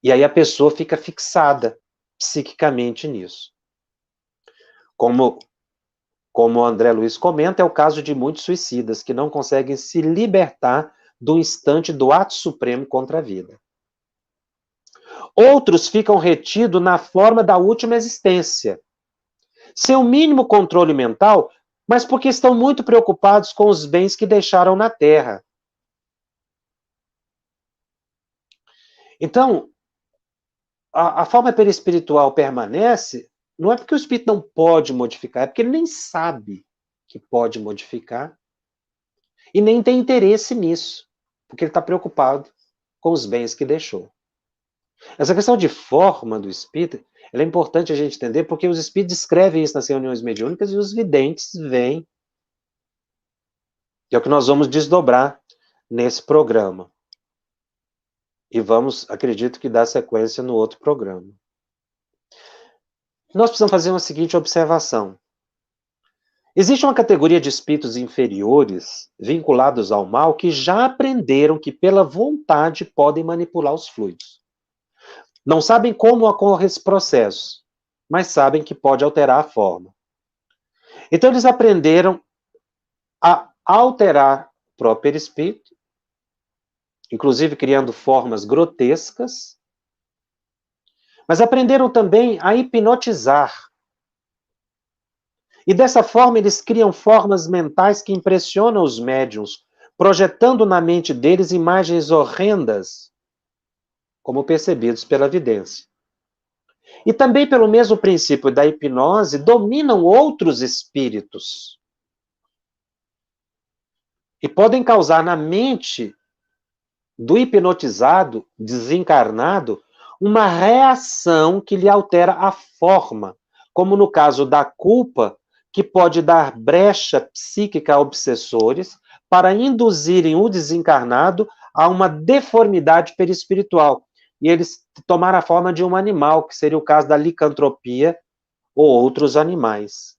E aí a pessoa fica fixada psiquicamente nisso. Como Como o André Luiz comenta, é o caso de muitos suicidas que não conseguem se libertar do instante do ato supremo contra a vida. Outros ficam retidos na forma da última existência, sem o mínimo controle mental, mas porque estão muito preocupados com os bens que deixaram na Terra. Então, a forma perispiritual permanece, não é porque o espírito não pode modificar, é porque ele nem sabe que pode modificar e nem tem interesse nisso, porque ele está preocupado com os bens que deixou. Essa questão de forma do espírito, ela é importante a gente entender, porque os espíritos escrevem isso nas reuniões mediúnicas e os videntes veem. Que é o que nós vamos desdobrar nesse programa. E vamos, acredito que dar sequência no outro programa. Nós precisamos fazer uma seguinte observação. Existe uma categoria de espíritos inferiores vinculados ao mal que já aprenderam que pela vontade podem manipular os fluidos. Não sabem como ocorre esse processo, mas sabem que pode alterar a forma. Então eles aprenderam a alterar o próprio perispírito, inclusive criando formas grotescas, mas aprenderam também a hipnotizar. E dessa forma eles criam formas mentais que impressionam os médiuns, projetando na mente deles imagens horrendas, como percebidos pela vidência. E também pelo mesmo princípio da hipnose, dominam outros espíritos. E podem causar na mente do hipnotizado, desencarnado, uma reação que lhe altera a forma, como no caso da culpa, que pode dar brecha psíquica a obsessores para induzirem o desencarnado a uma deformidade perispiritual. E eles tomaram a forma de um animal, que seria o caso da licantropia ou outros animais.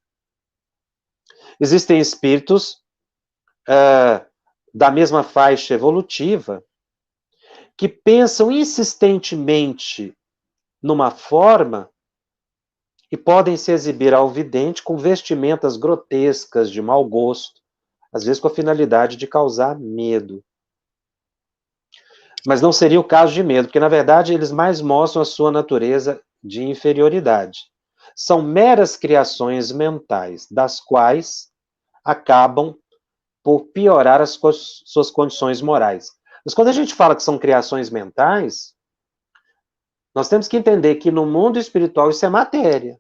Existem espíritos da mesma faixa evolutiva que pensam insistentemente numa forma e podem se exibir ao vidente com vestimentas grotescas, de mau gosto, às vezes com a finalidade de causar medo. Mas não seria o caso de medo, porque na verdade eles mais mostram a sua natureza de inferioridade. São meras criações mentais, das quais acabam por piorar as suas condições morais. Mas quando a gente fala que são criações mentais, nós temos que entender que no mundo espiritual isso é matéria.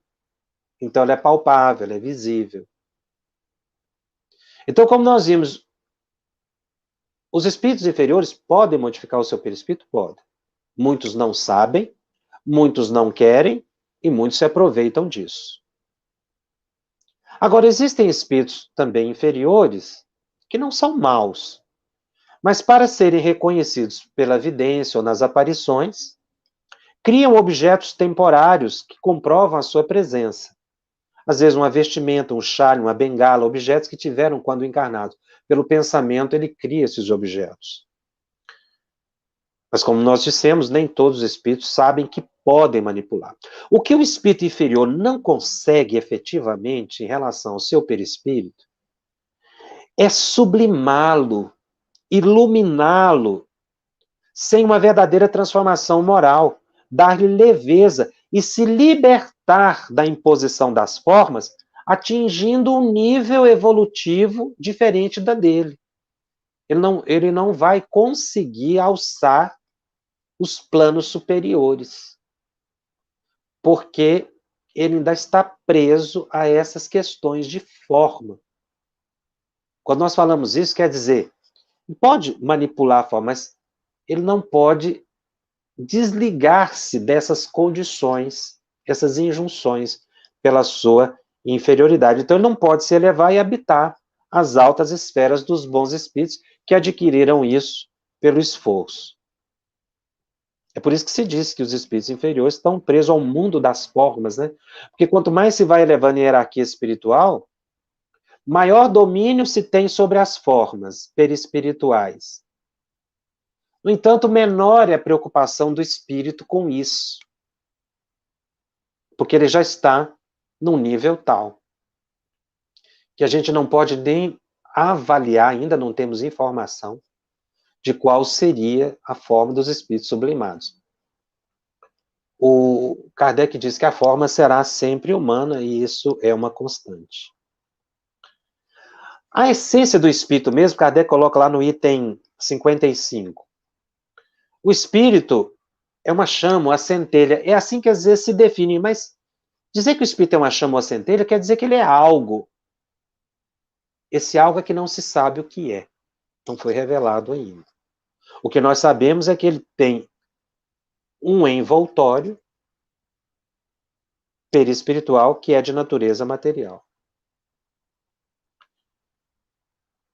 Então ela é palpável, ela é visível. Então, como nós vimos, os espíritos inferiores podem modificar o seu perispírito? Podem. Muitos não sabem, muitos não querem e muitos se aproveitam disso. Agora, existem espíritos também inferiores que não são maus, mas para serem reconhecidos pela vidência ou nas aparições, criam objetos temporários que comprovam a sua presença. Às vezes uma vestimenta, um chale, uma bengala, objetos que tiveram quando encarnados. Pelo pensamento ele cria esses objetos. Mas como nós dissemos, nem todos os espíritos sabem que podem manipular. O que o espírito inferior não consegue efetivamente em relação ao seu perispírito é sublimá-lo, iluminá-lo, sem uma verdadeira transformação moral, dar-lhe leveza e se libertar da imposição das formas, atingindo um nível evolutivo diferente da dele. Ele não vai conseguir alçar os planos superiores, porque ele ainda está preso a essas questões de forma. Quando nós falamos isso, quer dizer, ele pode manipular a forma, mas ele não pode desligar-se dessas condições, essas injunções, pela sua inferioridade. Então, ele não pode se elevar e habitar as altas esferas dos bons espíritos que adquiriram isso pelo esforço. É por isso que se diz que os espíritos inferiores estão presos ao mundo das formas, né? Porque quanto mais se vai elevando em hierarquia espiritual, maior domínio se tem sobre as formas perispirituais. No entanto, menor é a preocupação do espírito com isso, porque ele já está num nível tal. que a gente não pode nem avaliar, ainda não temos informação de qual seria a forma dos espíritos sublimados. O Kardec diz que a forma será sempre humana, e isso é uma constante. A essência do espírito mesmo, Kardec coloca lá no item 55. O espírito é uma chama, uma centelha. É assim que às vezes se define, mas dizer que o espírito é uma chama ou uma centelha quer dizer que ele é algo. Esse algo é que não se sabe o que é. Não foi revelado ainda. O que nós sabemos é que ele tem um envoltório perispiritual que é de natureza material.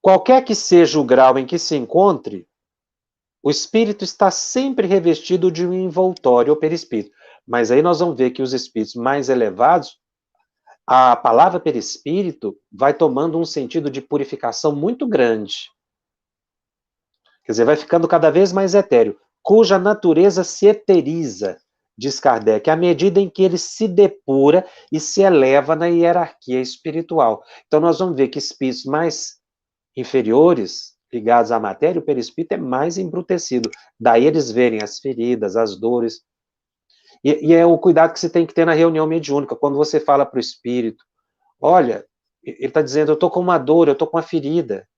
Qualquer que seja o grau em que se encontre, o espírito está sempre revestido de um envoltório ou perispírito. Mas aí nós vamos ver que os espíritos mais elevados, a palavra perispírito vai tomando um sentido de purificação muito grande. Quer dizer, vai ficando cada vez mais etéreo, cuja natureza se eteriza, diz Kardec, à medida em que ele se depura e se eleva na hierarquia espiritual. Então nós vamos ver que espíritos mais inferiores, ligados à matéria, o perispírito é mais embrutecido. Daí eles verem as feridas, as dores. E é o cuidado que você tem que ter na reunião mediúnica, quando você fala para o espírito, olha, ele está dizendo, eu estou com uma dor, eu estou com uma ferida.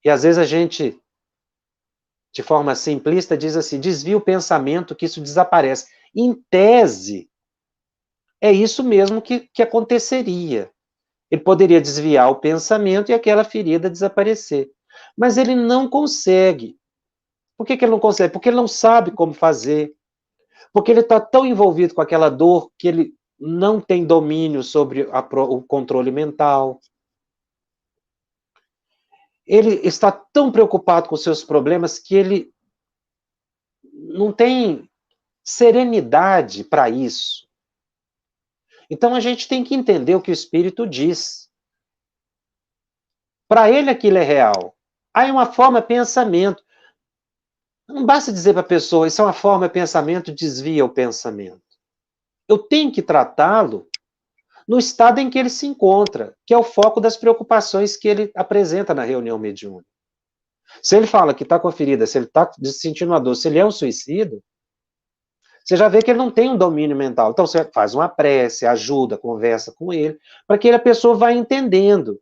E às vezes a gente, de forma simplista, diz assim, desvia o pensamento que isso desaparece. Em tese, é isso mesmo que aconteceria. Ele poderia desviar o pensamento e aquela ferida desaparecer. Mas ele não consegue. Por que ele não consegue? Porque ele não sabe como fazer. Porque ele está tão envolvido com aquela dor que ele não tem domínio sobre o controle mental. Ele está tão preocupado com seus problemas que ele não tem serenidade para isso. Então a gente tem que entender o que o Espírito diz. Para ele aquilo é real. Aí uma forma é pensamento. Não basta dizer para a pessoa, isso é uma forma de pensamento, desvia o pensamento. Eu tenho que tratá-lo no estado em que ele se encontra, que é o foco das preocupações que ele apresenta na reunião mediúnica. Se ele fala que está com a ferida, se ele está sentindo uma dor, se ele é um suicida, você já vê que ele não tem um domínio mental. Então você faz uma prece, ajuda, conversa com ele, para que a pessoa vá entendendo.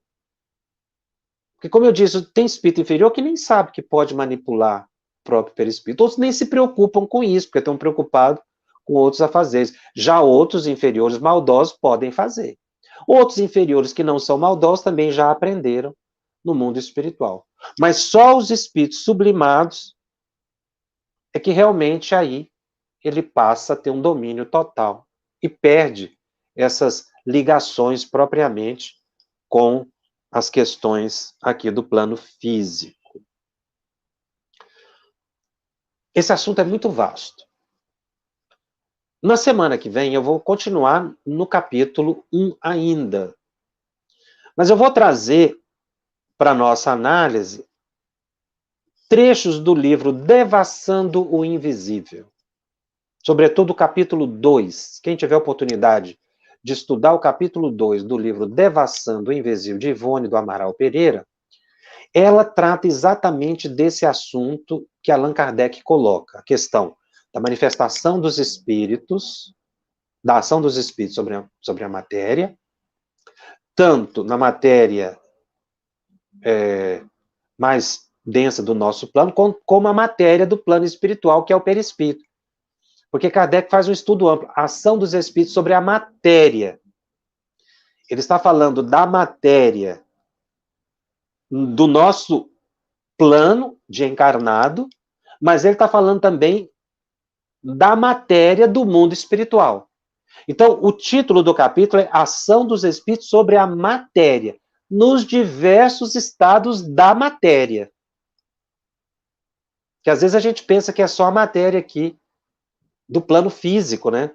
Porque, como eu disse, tem espírito inferior que nem sabe que pode manipular o próprio perispírito. Outros nem se preocupam com isso, porque estão preocupados com outros afazeres. Já outros inferiores maldosos podem fazer. Outros inferiores que não são maldosos também já aprenderam no mundo espiritual. Mas só os espíritos sublimados é que realmente aí ele passa a ter um domínio total e perde essas ligações propriamente com as questões aqui do plano físico. Esse assunto é muito vasto. Na semana que vem eu vou continuar no capítulo 1 ainda. Mas eu vou trazer para nossa análise trechos do livro Devassando o Invisível. Sobretudo o capítulo 2. Quem tiver oportunidade de estudar o capítulo 2 do livro Devassando o Invisível, de Ivone do Amaral Pereira, ela trata exatamente desse assunto que Allan Kardec coloca, a questão da manifestação dos espíritos, da ação dos espíritos sobre a matéria, tanto na matéria mais densa do nosso plano, como a matéria do plano espiritual, que é o perispírito. Porque Kardec faz um estudo amplo, a ação dos espíritos sobre a matéria. Ele está falando da matéria do nosso plano de encarnado, mas ele está falando também da matéria do mundo espiritual. Então, o título do capítulo é Ação dos Espíritos sobre a Matéria, nos diversos estados da matéria. Que às vezes a gente pensa que é só a matéria aqui, do plano físico, né?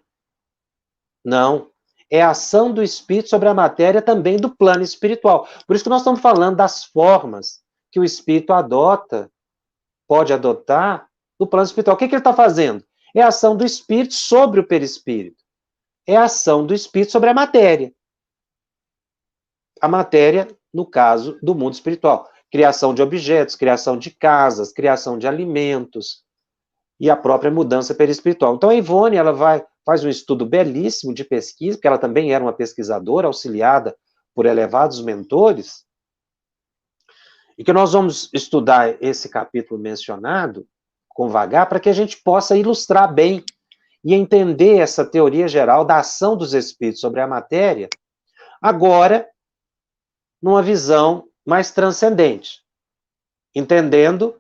Não. É a ação do espírito sobre a matéria também do plano espiritual. Por isso que nós estamos falando das formas que o espírito adota, pode adotar, no plano espiritual. O que ele está fazendo? É a ação do espírito sobre o perispírito. É a ação do espírito sobre a matéria. A matéria no caso do mundo espiritual. Criação de objetos, criação de casas, criação de alimentos e a própria mudança perispiritual. Então, a Ivone, ela faz um estudo belíssimo de pesquisa, porque ela também era uma pesquisadora, auxiliada por elevados mentores, e que nós vamos estudar esse capítulo mencionado com vagar, para que a gente possa ilustrar bem e entender essa teoria geral da ação dos espíritos sobre a matéria, agora, numa visão mais transcendente, entendendo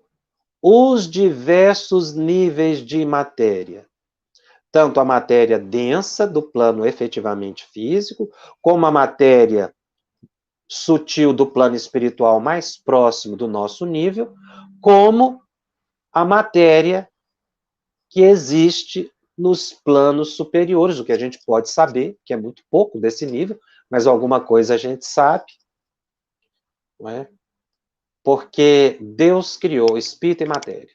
os diversos níveis de matéria. Tanto a matéria densa, do plano efetivamente físico, como a matéria sutil do plano espiritual mais próximo do nosso nível, como a matéria que existe nos planos superiores, o que a gente pode saber, que é muito pouco desse nível, mas alguma coisa a gente sabe, não é? Porque Deus criou espírito e matéria.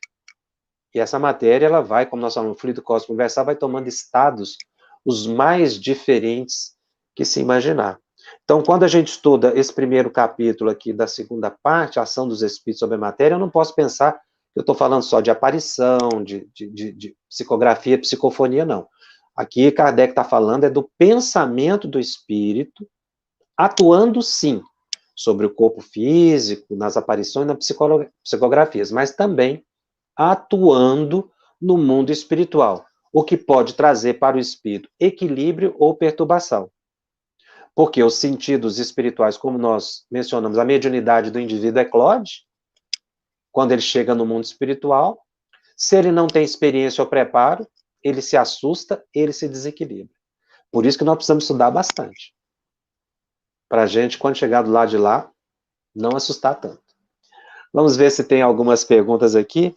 E essa matéria, ela vai, como nós falamos no fluido cósmico universal, vai tomando estados os mais diferentes que se imaginar. Então, quando a gente estuda esse primeiro capítulo aqui da segunda parte, a ação dos espíritos sobre a matéria, eu não posso pensar que eu estou falando só de aparição, de psicografia, psicofonia, não. Aqui, Kardec está falando do pensamento do espírito, atuando, sim, sobre o corpo físico, nas aparições, nas psicografias, mas também atuando no mundo espiritual, o que pode trazer para o espírito equilíbrio ou perturbação. Porque os sentidos espirituais, como nós mencionamos, a mediunidade do indivíduo eclode quando ele chega no mundo espiritual. Se ele não tem experiência ou preparo, ele se assusta, ele se desequilibra. Por isso que nós precisamos estudar bastante. Para a gente, quando chegar do lado de lá, não assustar tanto. Vamos ver se tem algumas perguntas aqui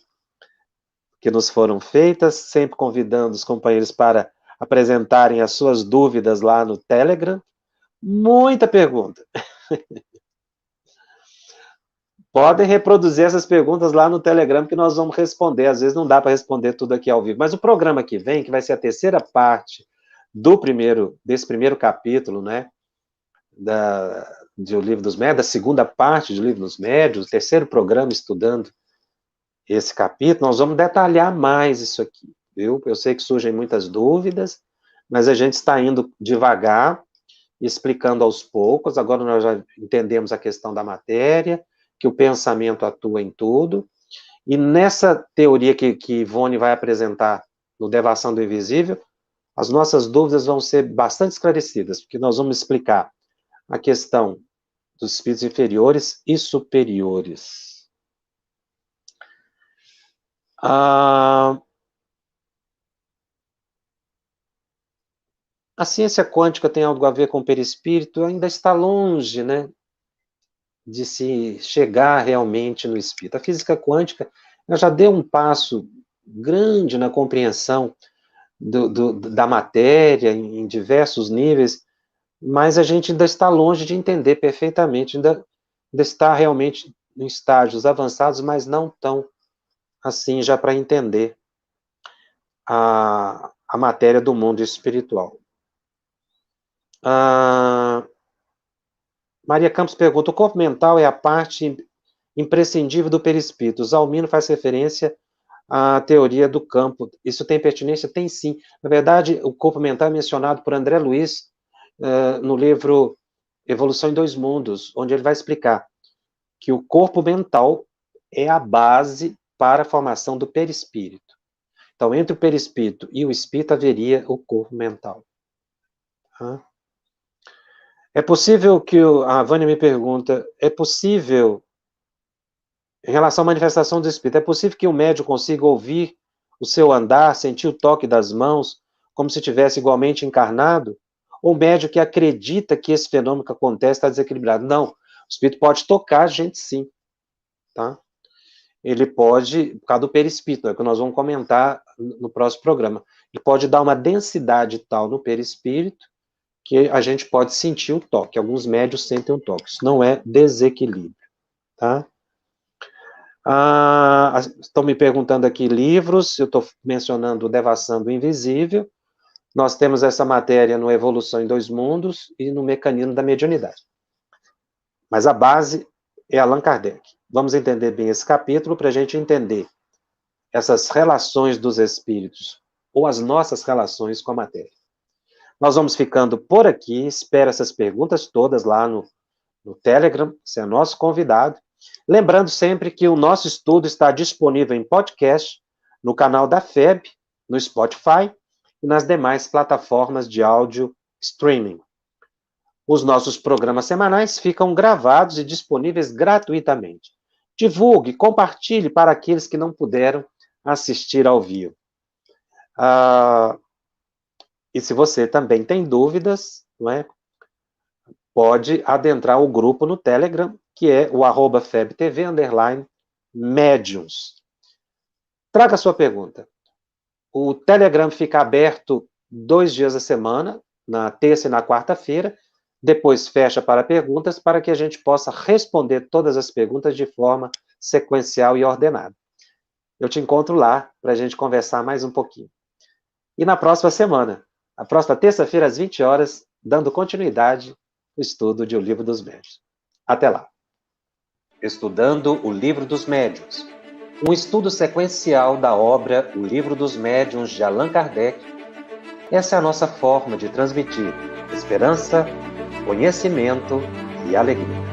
que nos foram feitas, sempre convidando os companheiros para apresentarem as suas dúvidas lá no Telegram. Muita pergunta. Podem reproduzir essas perguntas lá no Telegram, que nós vamos responder. Às vezes não dá para responder tudo aqui ao vivo. Mas o programa que vem, que vai ser a terceira parte desse primeiro capítulo, né, do Livro dos Médios, da segunda parte do Livro dos Médios, o terceiro programa estudando esse capítulo, nós vamos detalhar mais isso aqui, viu? Eu sei que surgem muitas dúvidas, mas a gente está indo devagar, explicando aos poucos. Agora nós já entendemos a questão da matéria, que o pensamento atua em tudo, e nessa teoria que Ivone vai apresentar no Devação do Invisível, as nossas dúvidas vão ser bastante esclarecidas, porque nós vamos explicar a questão dos espíritos inferiores e superiores. A ciência quântica tem algo a ver com o perispírito? Ainda está longe, né, de se chegar realmente no espírito. A física quântica já deu um passo grande na compreensão da matéria em diversos níveis, mas a gente ainda está longe de entender perfeitamente, ainda está realmente em estágios avançados, mas não tão assim já para entender a matéria do mundo espiritual. Maria Campos pergunta: o corpo mental é a parte imprescindível do perispírito. Zalmino faz referência à teoria do campo. Isso tem pertinência? Tem sim. Na verdade, o corpo mental é mencionado por André Luiz no livro Evolução em Dois Mundos, onde ele vai explicar que o corpo mental é a base para a formação do perispírito. Então, entre o perispírito e o espírito haveria o corpo mental. É possível que a Vânia me pergunta, é possível, em relação à manifestação do espírito, é possível que o médium consiga ouvir o seu andar, sentir o toque das mãos, como se tivesse igualmente encarnado? Ou o médium que acredita que esse fenômeno que acontece está desequilibrado? Não, o espírito pode tocar a gente sim, tá? Ele pode, por causa do perispírito, é o que nós vamos comentar no próximo programa, ele pode dar uma densidade tal no perispírito que a gente pode sentir o toque. Alguns médios sentem o toque. Isso não é desequilíbrio, tá? Estão me perguntando aqui livros, eu estou mencionando o Devassando o Invisível. Nós temos essa matéria no Evolução em Dois Mundos e no Mecanismo da Mediunidade. Mas a base é Allan Kardec. Vamos entender bem esse capítulo para a gente entender essas relações dos espíritos, ou as nossas relações com a matéria. Nós vamos ficando por aqui, espero essas perguntas todas lá no Telegram, você é nosso convidado. Lembrando sempre que o nosso estudo está disponível em podcast, no canal da FEB, no Spotify e nas demais plataformas de áudio streaming. Os nossos programas semanais ficam gravados e disponíveis gratuitamente. Divulgue, compartilhe para aqueles que não puderam assistir ao vivo. E se você também tem dúvidas, não é? Pode adentrar o grupo no Telegram, que é o @febtv_médiuns. Traga a sua pergunta. O Telegram fica aberto 2 dias a semana, na terça e na quarta-feira, depois fecha para perguntas, para que a gente possa responder todas as perguntas de forma sequencial e ordenada. Eu te encontro lá para a gente conversar mais um pouquinho. E na próxima semana, a próxima terça-feira, às 20 horas, dando continuidade ao estudo de O Livro dos Médiuns. Até lá. Estudando o Livro dos Médiuns. Um estudo sequencial da obra O Livro dos Médiuns de Allan Kardec. Essa é a nossa forma de transmitir esperança, conhecimento e alegria.